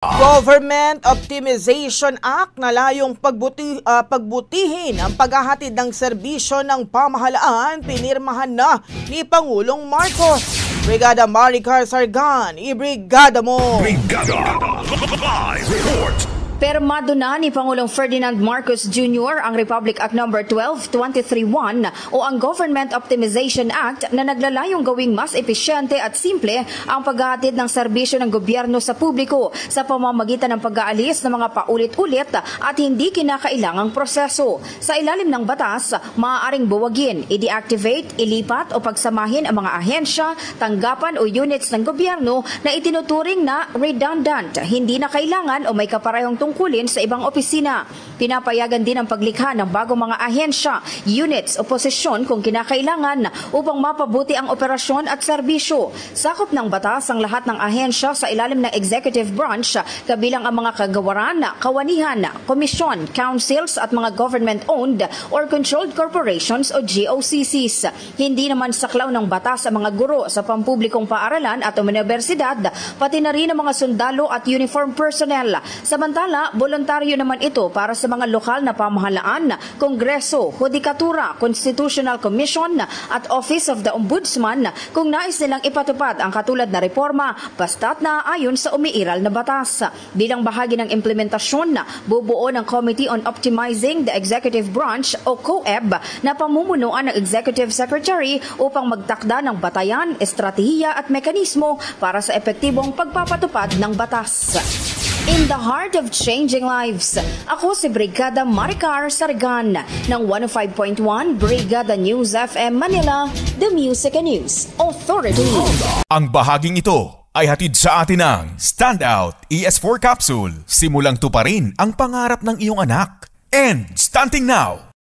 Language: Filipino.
Government Optimization Act na layong pagbutihin ang paghahatid ng serbisyo ng pamahalaan pinirmahan na ni Pangulong Marcos. Brigada Maricar Sargan, ibrigada mo! Brigada! Live report! Permado na ni Pangulong Ferdinand Marcos Jr. ang Republic Act No. 12-231 o ang Government Optimization Act na naglalayong gawing mas epesyente at simple ang paghahatid ng serbisyo ng gobyerno sa publiko sa pamamagitan ng pag-aalis ng mga paulit-ulit at hindi kinakailangang proseso. Sa ilalim ng batas, maaaring buwagin, i-deactivate, ilipat o pagsamahin ang mga ahensya, tanggapan o units ng gobyerno na itinuturing na redundant, hindi na kailangan o may kaparehong tungkulin sa ibang opisina. Pinapayagan din ang paglikha ng bagong mga ahensya, units o posisyon kung kinakailangan upang mapabuti ang operasyon at serbisyo. Sakop ng batas ang lahat ng ahensya sa ilalim ng executive branch kabilang ang mga kagawaran, kawanihan, komisyon, councils at mga government-owned or controlled corporations o GOCCs. Hindi naman saklaw ng batas ang mga guro sa pampublikong paaralan at universidad, pati na rin ang mga sundalo at uniform personnel. Samantala, voluntaryo naman ito para sa mga lokal na pamahalaan, Kongreso, Hudikatura, Constitutional Commission at Office of the Ombudsman kung nais nilang ipatupad ang katulad na reforma basta't naaayon sa umiiral na batas. Bilang bahagi ng implementasyon, bubuo ng Committee on Optimizing the Executive Branch o COEB na pamumunuan ng Executive Secretary upang magtakda ng batayan, estratehiya at mekanismo para sa epektibong pagpapatupad ng batas. In the heart of changing lives, ako si Brigada Maricar Sargan ng 105.1 Brigada News FM Manila, The Music and News Authority. Ang bahaging ito ay hatid sa atin ng Standout ES4 Capsule. Simulang tuparin ang pangarap ng iyong anak. And stunting now!